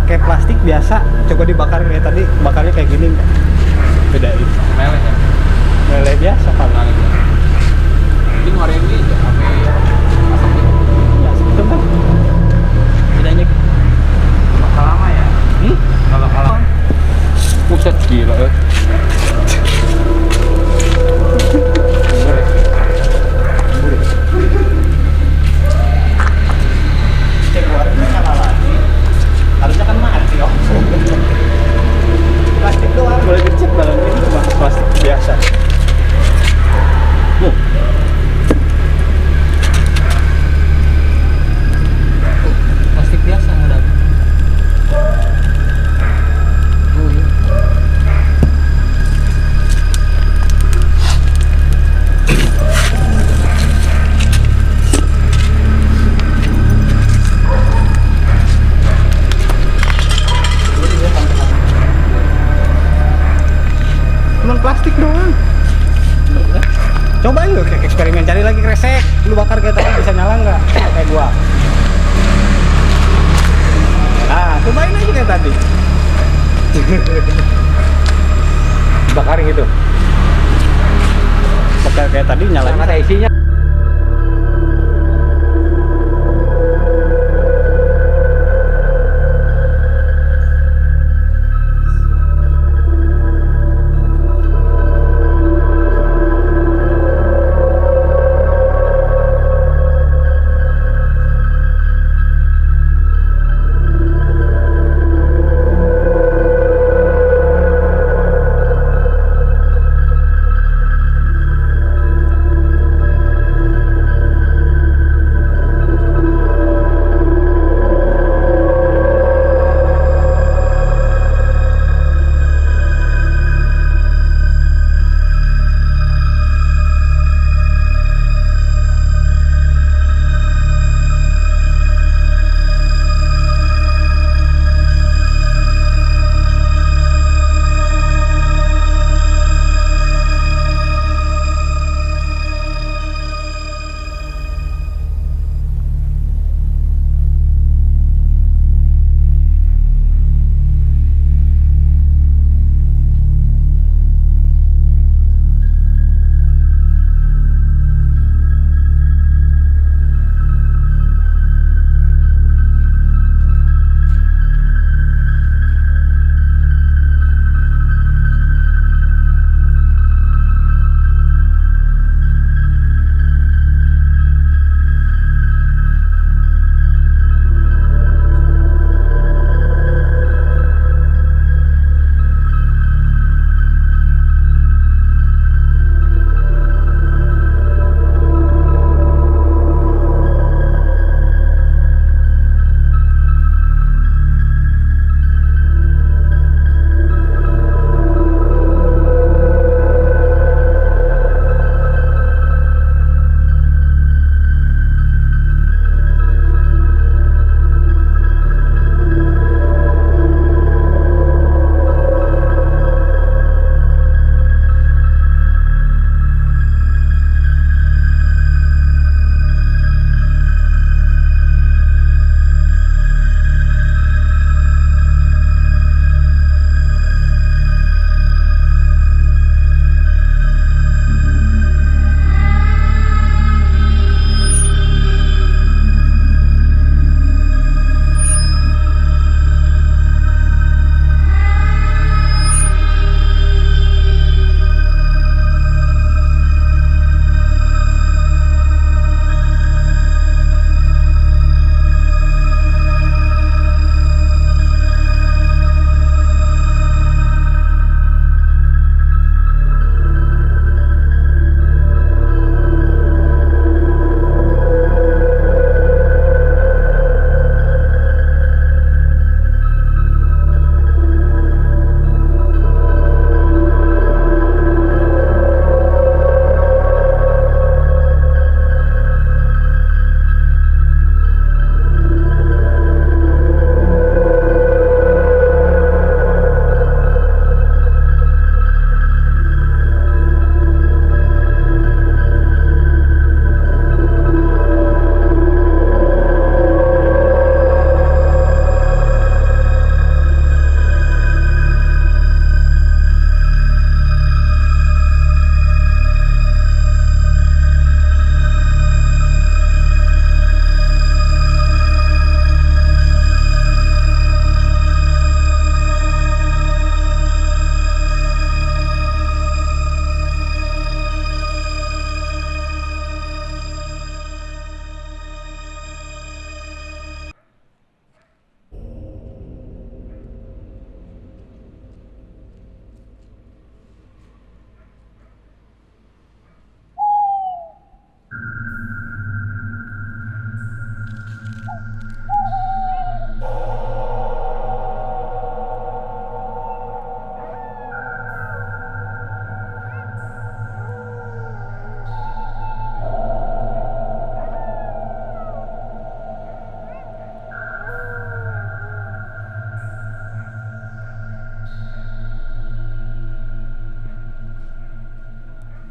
pakai plastik biasa, coba dibakar kayak tadi, bakarnya kayak gini enggak? Bedain. Meleleh ya. Lele biasa paling. Ini ngoreng ini aja sampai asapnya. Ya, coba. Bedanya Bakal lama ya. Kalau lama. Buset gila. cek warnanya kalah lagi. Harusnya kan mati dong. Plastik doang boleh dicek dalam ini cuma plastik biasa. Plastik biasa ada. Oh iya. Cuman plastik doang. Coba yuk kayak eksperimen, cari lagi kresek. Lu bakar kayak tadi bisa nyala nggak? Kayak gua. Nah, cobain aja kayak tadi. Bakarin gitu. Bakar kayak tadi nyala. Yang ada isinya.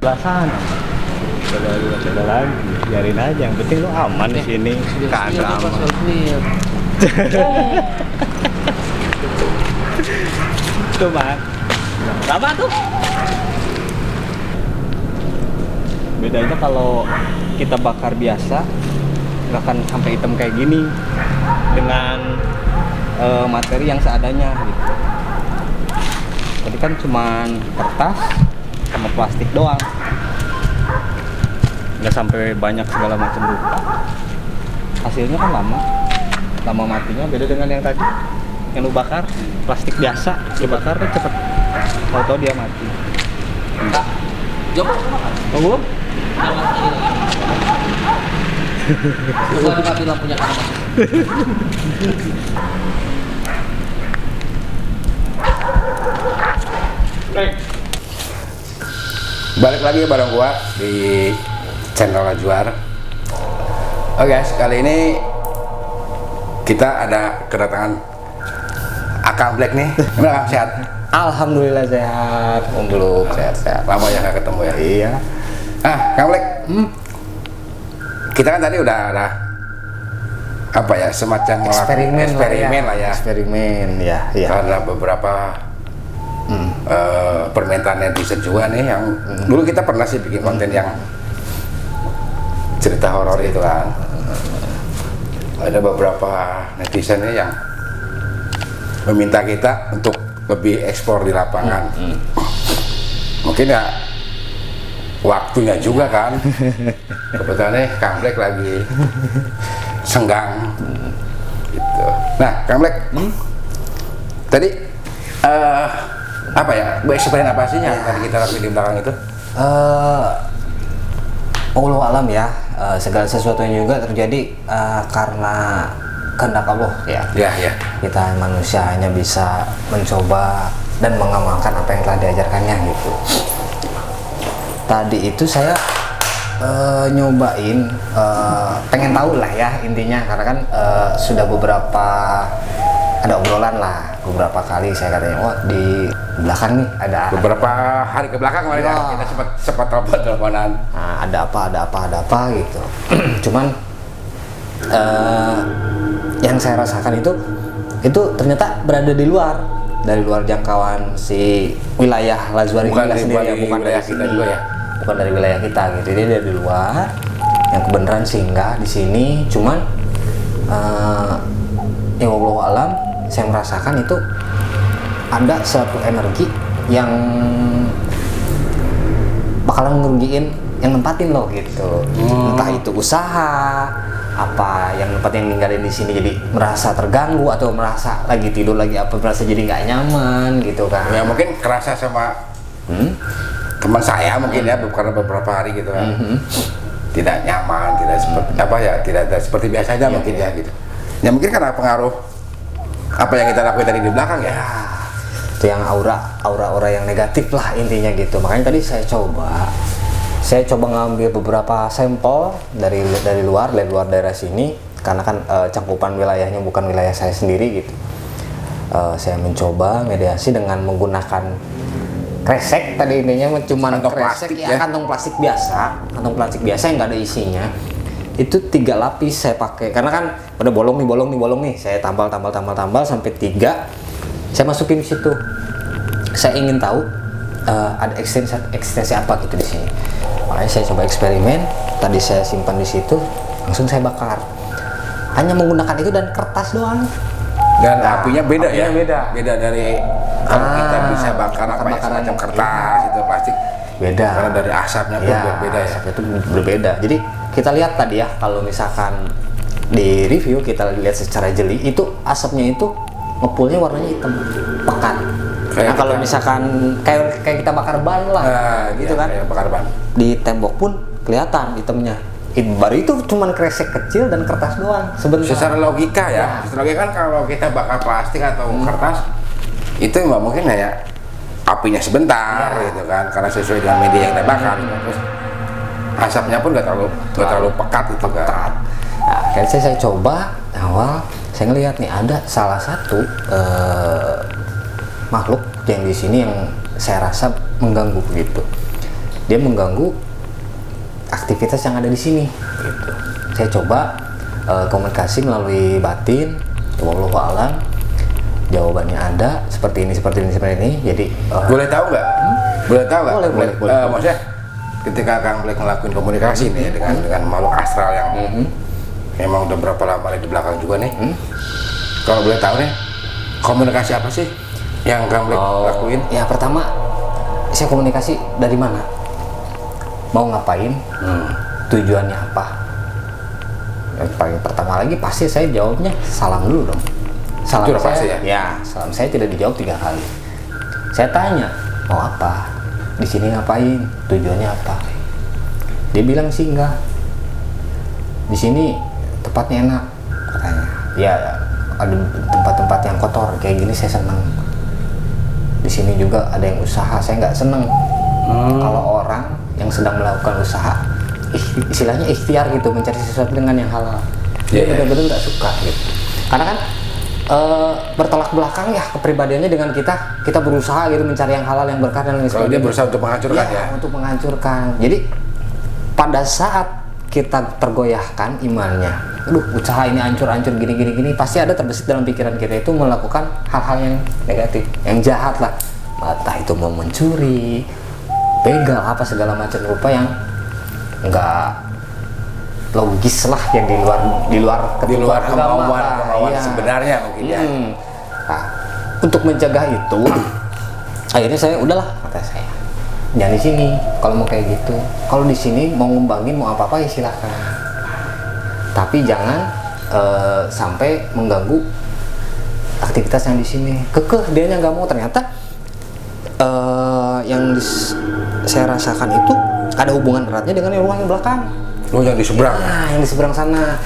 Sebelah sana. Udah lagi, biarin aja. Yang penting lu aman di sini. Kagak aman. Tuh Mak. Apa tuh? Bedanya kalau kita bakar biasa nggak akan sampai hitam kayak gini dengan materi yang seadanya gitu. Tadi kan cuman kertas sama plastik doang, nggak sampai banyak segala macam rupa. Hasilnya kan lama matinya. Beda dengan yang tadi yang lu bakar plastik biasa, dibakar kan cepet, tahu-tahu dia mati. Coba Oh belum? Gua mati lampunya kan. Balik lagi bareng gua di channel Lajuar. Oke guys, kali ini kita ada kedatangan Akang Black nih. Gimana Kang, sehat? Alhamdulillah sehat, Om Beluk sehat-sehat. Lama ya nggak ketemu ya? Iya. Kang Black, kita kan tadi udah ada apa ya, semacam Eksperimen lah ya. Eksperimen ya. Karena beberapa permintaan netizen juga nih yang dulu kita pernah sih bikin konten yang cerita horor itu kan. Ada beberapa netizen nih yang meminta kita untuk lebih eksplor di lapangan. Mungkin ya waktunya juga kan. Kebetulan nih Kang Black lagi senggang gitu. Nah Kang Black, tadi apa ya, eksperimen apa sih yang tadi kita lakuin di belakang itu? Wallahu alam ya, segala sesuatunya juga terjadi karena kehendak Allah ya. Ya. Kita manusia hanya bisa mencoba dan mengamalkan apa yang telah diajarkannya gitu. Tadi itu saya nyobain, pengen tahu lah ya intinya, karena kan sudah ada obrolan lah beberapa kali. Saya katanya, oh di belakang nih ada beberapa hari ke belakang kemarin kan kita sempat teleponan. Nah, ada apa gitu. Cuman yang saya rasakan itu ternyata berada dari luar jangkauan si wilayah Lajuar ini sendiri ya, bukan wilayah dari kita sini, juga ya. bukan dari wilayah kita gitu. Dia dari luar yang kebenaran singgah di sini. Cuman ya wallahu alam, saya merasakan itu ada suatu energi yang bakalan ngerugiin yang nempatin loh gitu. Entah itu usaha apa yang yang ninggalin di sini jadi merasa terganggu, atau merasa lagi tidur lagi apa merasa jadi nggak nyaman gitu kan. Ya mungkin kerasa sama teman saya mungkin ya, karena beberapa hari gitu kan. Tidak nyaman, tidak seperti apa ya, tidak seperti biasanya mungkin ya gitu. Ya mungkin karena pengaruh apa yang kita lakukan tadi di belakang ya. Itu yang aura yang negatif lah intinya gitu. Makanya tadi saya coba ngambil beberapa sampel dari luar daerah sini, karena kan cakupan wilayahnya bukan wilayah saya sendiri gitu. Saya mencoba mediasi dengan menggunakan kresek. Tadi intinya cuma kantong kresek plastik ya, kantong plastik biasa yang nggak ada isinya. Itu 3 lapis saya pakai, karena kan udah bolong nih, saya tambal sampai 3. Saya masukin di situ. Saya ingin tahu ada ekstensi apa gitu di sini. Makanya saya coba eksperimen. Tadi saya simpan di situ, langsung saya bakar. Hanya menggunakan itu dan kertas doang. Dan apinya beda ya. Beda dari kalau kita bisa bakar apa ya, bakaran semacam kertas itu plastik. Beda. Karena dari asapnya pun berbeda ya. Asapnya itu berbeda. Jadi kita lihat tadi ya, kalau misalkan di review kita lihat secara jeli, itu asapnya itu ngepulnya warnanya hitam pekat. Nah kalau misalkan kayak kita bakar ban lah, gitu kan? Kayak bakar ban. Di tembok pun kelihatan hitamnya. Baru itu cuman kresek kecil dan kertas doang sebentar. Secara logika ya, secara logika kan kalau kita bakar plastik atau kertas itu mungkin ya apinya sebentar gitu kan, karena sesuai dengan media yang kita bakar. Terus asapnya pun nggak terlalu pekat itu kan. Nah, kayak saya coba awal, saya ngelihat nih ada salah satu makhluk yang di sini yang saya rasa mengganggu gitu. dia mengganggu aktivitas yang ada di sini gitu. Saya coba komunikasi melalui batin, wallahu alam, jawabannya ada seperti ini. Jadi Boleh tahu nggak? Boleh tahu nggak? Boleh. Maksudnya ketika Kang Black ngelakuin komunikasi nih dengan makhluk astral yang memang udah berapa lama di belakang juga nih. Kalau boleh tahu nih, komunikasi apa sih yang Kang Black lakuin? Ya pertama, saya komunikasi dari mana? Mau ngapain? Tujuannya apa? Yang paling pertama lagi pasti saya jawabnya salam dulu dong. Salam Itu udah saya, pasti ya? ya salam saya tidak dijawab 3 kali. Saya tanya mau apa? Di sini ngapain? Tujuannya apa? Dia bilang sih enggak. Di sini tempatnya enak katanya. Ya ada tempat-tempat yang kotor kayak gini saya senang. Di sini juga ada yang usaha, saya nggak seneng. Kalau orang yang sedang melakukan usaha, istilahnya ikhtiar gitu, mencari sesuatu dengan yang halal, dia benar-benar nggak suka gitu. Karena kan bertolak belakang ya kepribadiannya dengan kita berusaha gitu mencari yang halal, yang berkah dan lain Kalau dia berusaha untuk menghancurkan ya? Untuk menghancurkan. Jadi pada saat kita tergoyahkan imannya, aduh usaha ini hancur gini, pasti ada terbesit dalam pikiran kita itu melakukan hal-hal yang negatif, yang jahat lah, entah itu mau mencuri, begal, apa segala macam rupa yang enggak logis lah, yang di luar kemauan sebenarnya mungkin ya. Nah, untuk mencegah itu akhirnya saya udahlah, kata saya, jangan di sini kalau mau kayak gitu. Kalau di sini mau ngembangin mau apa ya silakan, tapi jangan sampai mengganggu aktivitas yang di sini. Kekeh dia nggak mau. Ternyata saya rasakan itu ada hubungan eratnya dengan ruang yang belakang. Oh, yang di seberang. Nah, yang di seberang sana.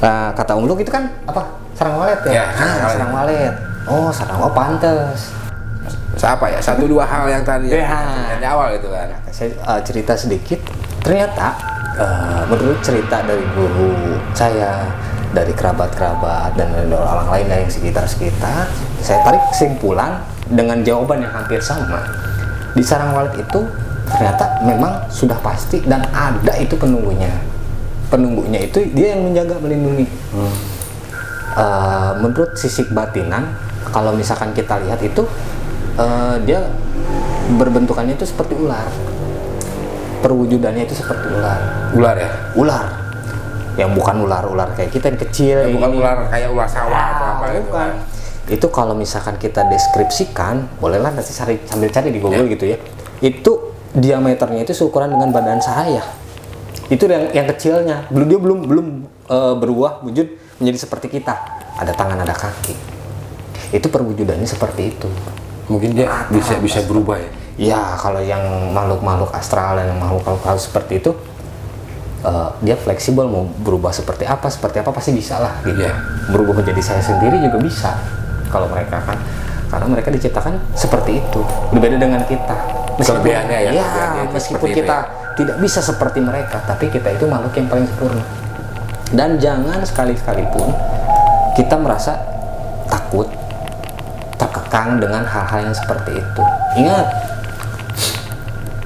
Nah, kata Om Luk itu kan apa? Sarang walet ya? Ya, sarang walet. Oh, pantes. Siapa ya? 1-2 hal yang tadi dari awal gitu kan. Saya cerita sedikit. Ternyata menurut cerita dari guru saya, dari kerabat-kerabat dan dari orang lain dari sekitar, saya tarik kesimpulan dengan jawaban yang hampir sama. Di sarang walet itu ternyata memang sudah pasti dan ada itu penunggunya. Penunggunya itu dia yang menjaga, melindungi. Menurut sisi batinan, kalau misalkan kita lihat itu dia berbentukannya itu seperti ular, perwujudannya itu seperti ular ya? Ular yang bukan ular kayak kita yang kecil ya, bukan ular kayak ular sawah atau apa gitu kan. Itu kalau misalkan kita deskripsikan, bolehlah nanti sambil cari di Google gitu ya, itu diameternya itu seukuran dengan badan saya. Itu yang kecilnya, dia belum berubah wujud menjadi seperti kita, ada tangan ada kaki. Itu perwujudannya seperti itu. Mungkin dia bisa berubah ya? Ya, kalau yang makhluk astral dan yang makhluk seperti itu, dia fleksibel, mau berubah seperti apa pasti bisa lah gitu. Berubah menjadi saya sendiri juga bisa kalau mereka kan, karena mereka diciptakan seperti itu, berbeda dengan kita. Kelebihannya meskipun kita tidak bisa seperti mereka, tapi kita itu makhluk yang paling sempurna. Dan jangan sekali-kali pun kita merasa takut, terkekang dengan hal-hal yang seperti itu. Ingat,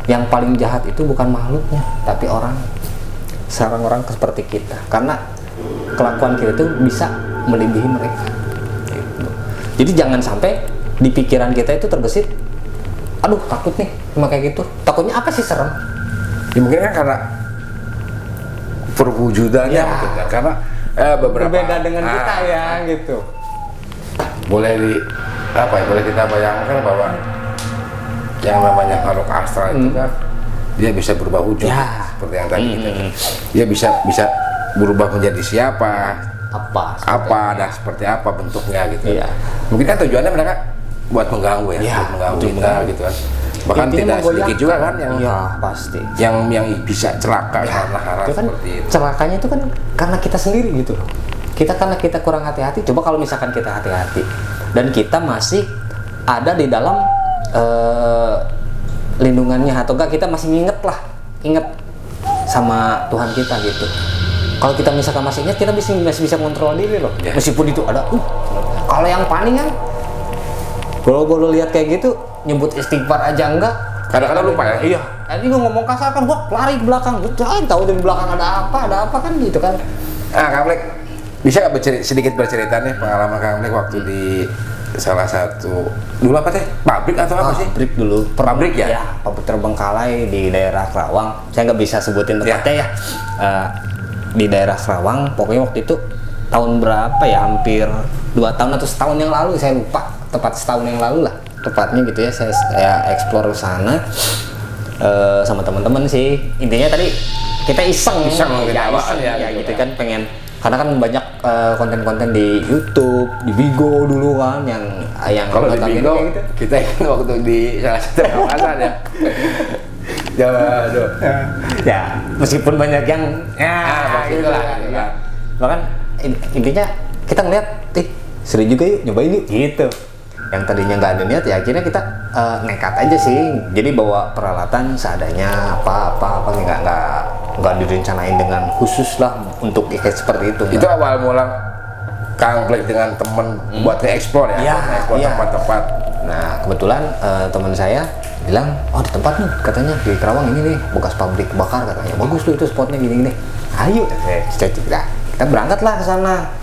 yang paling jahat itu bukan makhluknya, tapi orang seperti kita, karena kelakuan kita itu bisa melebihi mereka gitu. Jadi jangan sampai di pikiran kita itu terbesit, aduh takut nih cuma kayak gitu. Takutnya apa sih, serem ya? Mungkin kan karena perwujudannya mungkin kan, karena beberapa berbeda dengan kita ya gitu. Boleh kita bayangkan bahwa yang namanya makhluk astral itu kan dia bisa berubah wujud seperti yang tadi dia bisa berubah menjadi siapa, apa dan seperti apa bentuknya gitu. Mungkin kan tujuannya mereka buat mengganggu buat mengganggu kita gitu kan. Bahkan tidak sedikit juga kan yang pasti yang bisa celaka karena hal itu kan, seperti itu. Celakanya itu kan karena kita sendiri gitu loh. Karena kita kurang hati-hati. Coba kalau misalkan kita hati-hati dan kita masih ada di dalam lindungannya, atau enggak kita masih inget sama Tuhan kita gitu. Kalau kita misalkan masih ingat, kita masih bisa kontrol diri loh. Meskipun itu ada kalau yang paling kan bolo-bolo lihat kayak gitu, nyebut istighfar aja enggak, kadang-kadang lupa ya. Iya, Tadi ngomong kasar kan, gua lari ke belakang, gua tahu di belakang ada apa kan gitu kan. Kang Black, bisa nggak sedikit bercerita nih pengalaman Kang Black waktu di salah satu dulu apa teh? Pabrik atau apa sih? Pabrik dulu. Pabrik ya? Ya, pabrik terbengkalai di daerah Kerawang. Saya nggak bisa sebutin tempatnya ya. Di daerah Kerawang, pokoknya waktu itu tahun berapa ya? Hampir 2 tahun atau setahun yang lalu, saya lupa. Tepat setahun yang lalu lah, tepatnya gitu ya. Saya explore ke sana sama teman-teman sih. Intinya tadi kita iseng ya, gitu kan, pengen, karena kan banyak konten-konten di YouTube, di Bigo dulu kan yang kalau di Bigo gitu. kita waktu di salah satu kawasan ya. Ya, meskipun banyak yang begitulah. Bahkan intinya kita ngeliat, seru juga yuk, nyobain yuk gitu. Yang tadinya nggak ada niat, ya akhirnya kita nekat aja sih. Jadi bawa peralatan seadanya, apa nggak direncanain dengan khusus lah untuk kayak seperti itu. Itu awal mula Kang Black dengan temen buat nge-explore ya, nge-explore tempat-tempat. Nah, kebetulan teman saya bilang, oh di tempat nih, katanya di Kerawang ini nih, bekas pabrik bakar katanya. Bagus tuh itu spotnya gini-gini. Ayo, kita berangkat lah ke sana.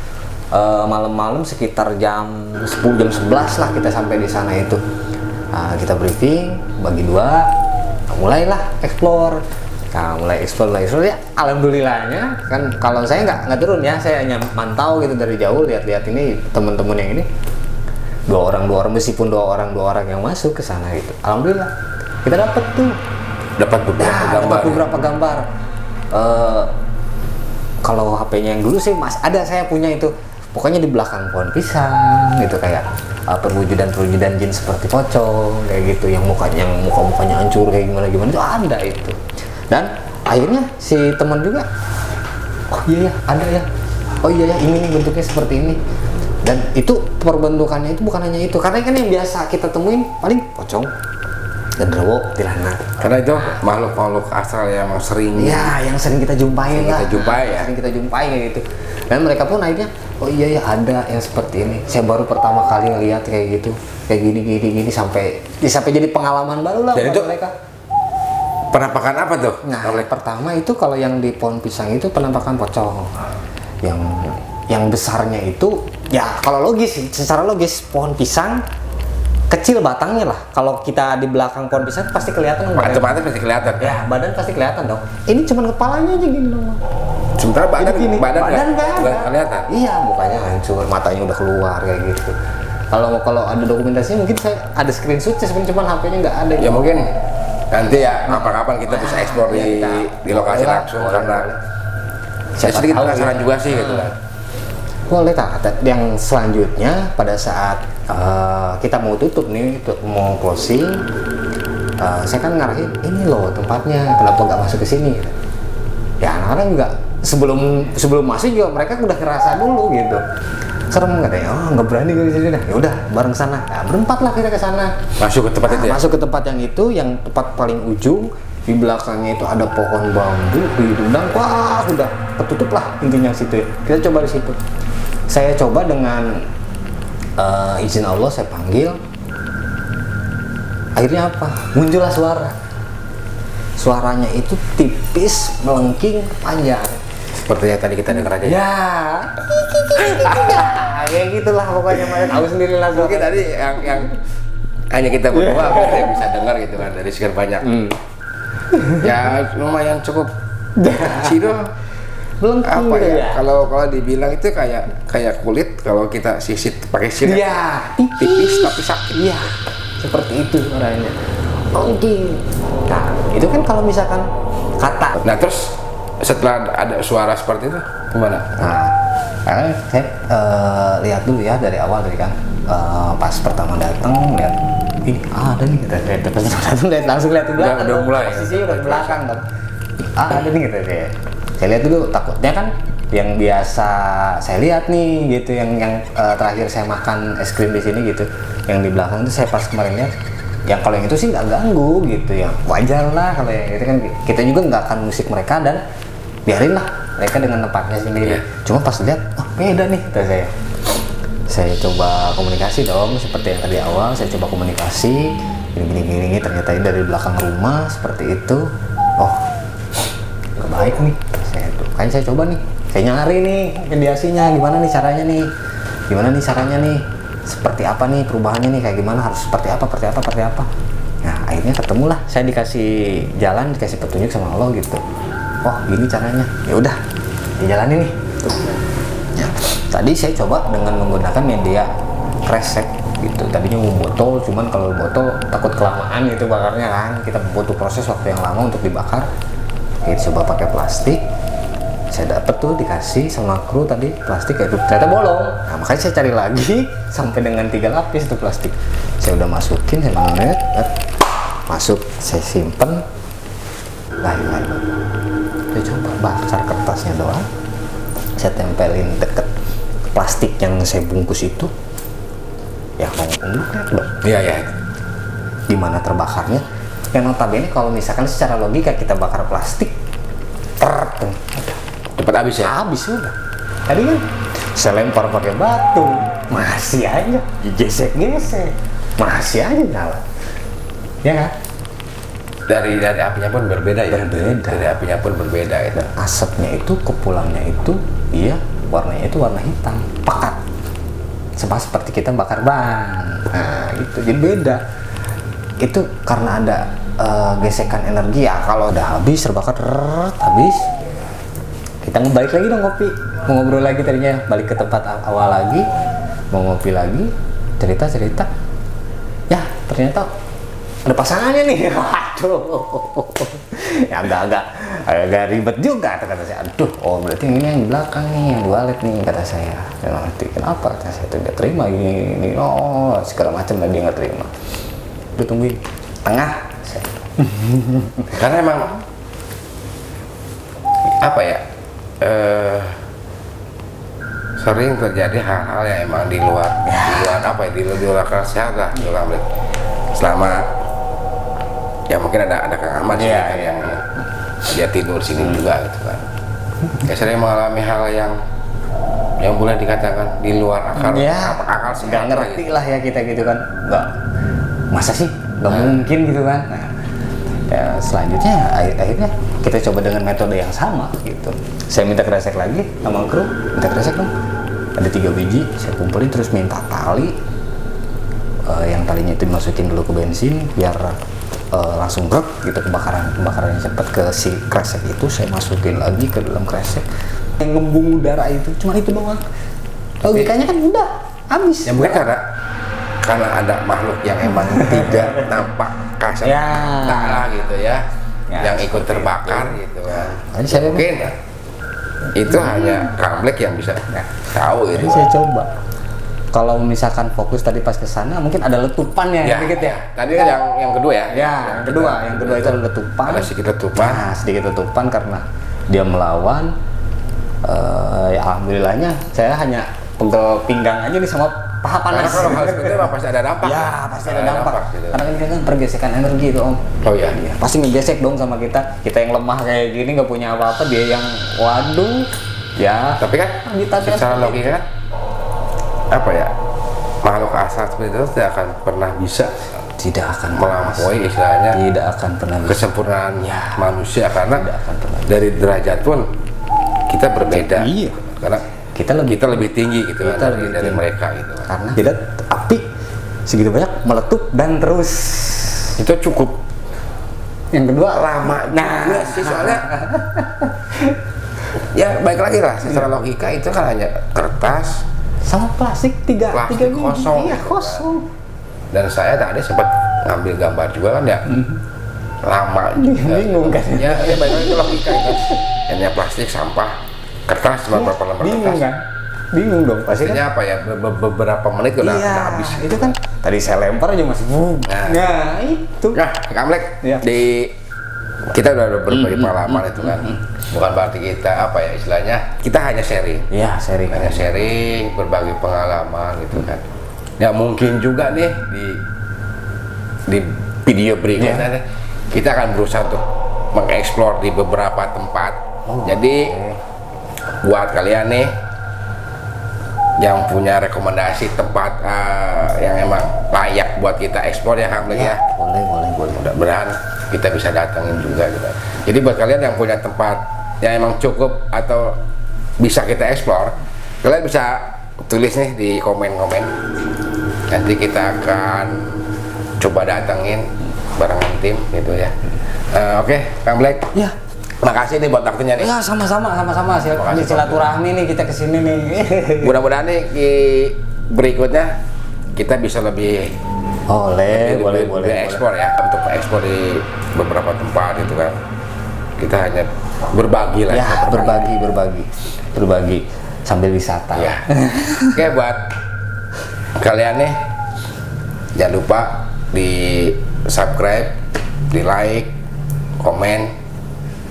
Malam-malam sekitar jam 10, jam 11 lah kita sampai di sana itu. Kita briefing, bagi 2, mulailah explore. Nah, mulai explore ya, alhamdulillahnya kan kalau saya nggak turun ya, saya hanya mantau gitu dari jauh, lihat-lihat ini teman-teman yang ini dua orang meskipun dua orang yang masuk ke sana gitu. Alhamdulillah kita dapat beberapa gambar. Kalau HP-nya yang dulu sih ada, saya punya itu. Pokoknya di belakang pohon pisang gitu, kayak perwujudan jin seperti pocong kayak gitu, yang mukanya hancur kayak gimana itu ada itu. Dan akhirnya si teman juga, oh iya ya ada ya, oh iya ya ini nih bentuknya seperti ini. Dan itu perbentukannya itu bukan hanya itu, karena kan yang biasa kita temuin paling pocong, genderuwo, kuntilanak. Karena itu makhluk astral yang sering yang sering kita jumpai sering kita jumpai kayak gitu. Dan mereka pun akhirnya, oh iya ya ada yang seperti ini. Saya baru pertama kali ngeliat kayak gitu, kayak gini sampai jadi pengalaman baru lah buat mereka. Penampakan apa tuh? Nah, pertama itu kalau yang di pohon pisang itu penampakan pocong. Yang besarnya itu, ya kalau secara logis pohon pisang kecil batangnya lah. Kalau kita di belakang pohon pisang pasti kelihatan. Badan pasti kelihatan. Ya, badan pasti kelihatan dong. Ini cuma kepalanya aja gini dong. Sementara badan nggak ada. kelihatan. Iya, mukanya hancur, matanya udah keluar kayak gitu. Kalau ada dokumentasinya mungkin saya ada screenshotnya, sebenarnya cuma HP-nya nggak ada. Ya mungkin nanti ya kapan-kapan kita bisa explore di lokasi langsung, karena saya sedikit penasaran juga sih gitu kan. Boleh tak? Yang selanjutnya pada saat kita mau tutup nih, mau closing, saya kan ngarahin, ini loh tempatnya, kenapa nggak masuk ke sini? Ya anak-anak juga sebelum masuk juga mereka udah ngerasa dulu gitu. Serem katanya, oh nggak berani ke sini. Nah, ya udah bareng sana. Nah, berempat lah kita ke sana. Masuk ke tempat itu ya? Masuk ke tempat yang tempat paling ujung. Di belakangnya itu ada pohon bambu, diundang, wah udah ketutup lah intinya situ ya. Kita coba di situ. Saya coba dengan izin Allah, saya panggil. Akhirnya apa? Muncullah suara. Suaranya itu tipis, melengking, panjang. Seperti yang tadi kita dengar aja. Ya, kayak gitulah pokoknya. Makanya tahu sendiri lah. Mungkin tadi yang hanya kita berdua yang bisa dengar gitu kan, dari sekian banyak. Ya lumayan cukup kecil. Apa ya? Kalau dibilang itu kayak kulit kalau kita sisit pakai silet. Iya, tipis tapi sakit. Iya, seperti itu suaranya. Oke. Nah, itu kan kalau misalkan kata. Nah, terus setelah ada suara seperti itu gimana? Nah, saya lihat dulu ya dari awal tadi kan. Pas pertama datang lihat, ini ada nih kita lihat langsung lihat di belakang. Udah mulai. Posisinya udah di belakang kan. Ada nih kita lihat. Saya lihat dulu, takutnya kan yang biasa saya lihat nih gitu, yang terakhir saya makan es krim di sini gitu, yang di belakang itu saya pas kemarin lihat, yang kalau yang itu sih nggak ganggu gitu ya, wajar lah kalau yang itu kan, kita juga nggak akan musik mereka dan biarin lah mereka dengan tempatnya sendiri. Cuma pas lihat, oh beda nih kata saya coba komunikasi dong seperti yang tadi awal, saya coba komunikasi gini, ternyata ini dari belakang rumah seperti itu. Oh, nggak baik nih. Saya coba nih, saya nyari nih mediasinya, gimana nih caranya nih, seperti apa nih perubahannya nih, kayak gimana, harus seperti apa. Nah, akhirnya ketemulah, saya dikasih jalan, dikasih petunjuk sama Allah gitu. Oh, gini caranya. Ya udah, dijalanin nih. Ya, tadi saya coba dengan menggunakan media kresek gitu. Tadinya mau botol, cuman kalau botol takut kelamaan gitu bakarnya kan. Kita butuh proses waktu yang lama untuk dibakar. Kita coba pakai plastik. Saya dapet tuh dikasih sama kru tadi plastik kayak itu, ternyata bolong. Nah, makanya saya cari lagi sampai dengan 3 lapis tuh plastik. Saya udah masukin, saya magnet, masuk, saya simpen. Lain. Saya coba bakar kertasnya doang. Saya tempelin deket plastik yang saya bungkus itu. Ya mau lihat dong. Iya. Gimana terbakarnya? Yang notabene kalau misalkan secara logika kita bakar plastik, Cepat habis ya? habis udah. Tadi kan saya lempar pakai batu, masih aja gesek-gesek, masih aja nyala. Ya kan? Dari apinya pun berbeda ya. Dari apinya pun berbeda itu. Asapnya itu, kepulannya itu, iya, warnanya itu warna hitam, pekat. Seperti kita bakar ban. Nah, itu jadi beda. Itu karena ada gesekan energi ya. Kalau udah habis terbakar, habis. Kita balik lagi dong ngopi, mau ngobrol lagi tadinya, balik ke tempat awal lagi, mau ngopi lagi, cerita. Ya ternyata ada pasangannya nih. Aduh, ya agak ribet juga kata saya. Aduh, oh berarti ini yang di belakang nih, yang dualet nih kata saya. Ya, nanti kenapa? Kata saya tidak terima gini. Oh segala macam lah dia nggak terima. Udah tungguin tengah. Karena emang apa ya? Sering terjadi hal-hal yang emang di luar apa ya, di luar sehat lah, selama ya mungkin ada Kang Ahmad Iya, kan, iya. yang dia tidur sini juga gitu kan. Ya sering mengalami hal yang boleh dikatakan di luar akal sehat nggak lah ngerti gitu. lah ya kita gitu kan, nggak, masa sih nggak mungkin gitu kan. Nah, ya, selanjutnya akhirnya kita coba dengan metode yang sama gitu. Saya minta kresek lagi sama kru, minta kresek dong, ada 3 biji, saya kumpulin terus minta tali, yang talinya itu dimasukin dulu ke bensin biar langsung brek gitu, kebakarannya cepat. Ke si kresek itu saya masukin lagi ke dalam kresek, yang ngembung udara itu cuma itu doang. Logikanya kan udah habis Ya mungkin karena ada makhluk yang emang tidak nampak kasat Ya. mata gitu ya, Ya, yang ikut seperti terbakar gitu kan. Tadi saya Mungkin itu hanya Kang Black yang bisa tahu Jadi itu. saya coba. Kalau misalkan fokus tadi pas ke sana, mungkin ada letupannya Ya, dikit ya. Tadi kan yang kedua ya. Ya, yang kedua itu ada letupan. Ada sedikit letupan. Nah, sedikit letupan karena dia melawan. Ya alhamdulillahnya saya hanya pegel pinggang aja nih sama paha Karena panas. kalau hal seperti itu mah pasti ada dampak. Ya, pasti ada dampak. gitu. Karena kan kita kan pergesekan energi itu, Om. Oh iya. Pasti ngegesek dong sama kita. Kita yang lemah kayak gini nggak punya apa-apa, dia yang waduh. Ya. Tapi kan Lanjutannya secara seperti logika kan apa ya, makhluk asal seperti itu tidak akan pernah bisa tidak akan melampaui istilahnya tidak akan pernah bisa. kesempurnaan Ya. manusia, karena Tidak akan pernah. dari derajat pun kita berbeda. Iya. Karena Kita lebih tinggi gitu Kita kan lebih dari tinggi. mereka gitu kan. karena kita api segitu banyak meletup dan terus. Itu cukup Yang kedua lama juga sih soalnya. Ya baik lagi lah, secara logika itu kan hanya kertas sama plastik tiga Plastik biji. kosong. Iya, kosong. dan saya tadi sempat ngambil gambar juga kan ya. Lama juga. Bingung kan? Ya baik lagi itu logika itu. Hanya plastik, sampah, kertas, cuma berapa lembar Bingung kertas. kan? Bingung dong pasti kan. Maksudnya apa ya, beberapa menit udah Iya, habis. itu kan tadi saya lempar aja masih nah itu. Nah, Kang Black, Iya. kita udah berbagi pengalaman itu kan. Bukan berarti kita apa ya istilahnya, kita hanya sharing. Iya, sharing. Hanya sharing, berbagi pengalaman gitu kan. Ya mungkin juga nih di video berikutnya nih, kita akan berusaha untuk mengeksplor di beberapa tempat. Jadi buat kalian nih yang punya rekomendasi tempat yang emang layak buat kita eksplor ya Kang Black ya. Boleh boleh. Mudah-mudahan kita bisa datangin juga gitu. Jadi buat kalian yang punya tempat yang emang cukup atau bisa kita eksplor, kalian bisa tulis nih di komen-komen. Nanti kita akan coba datengin barengan tim gitu ya. Oke, Kang Black. Ya. Makasih nih buat waktunya nih. Ya sama-sama. Ini silaturahmi nih kita kesini nih. Mudah-mudahan nih di berikutnya kita bisa lebih boleh. ekspor ya, untuk ekspor di beberapa tempat itu kan. Kita hanya berbagi lah. Ya, berbagi sambil wisata. Ya. Oke, buat kalian nih jangan lupa di subscribe, di like, komen,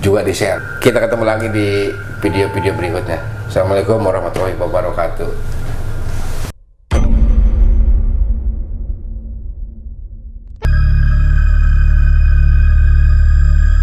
juga di share. Kita ketemu lagi di video-video berikutnya. Assalamualaikum warahmatullahi wabarakatuh.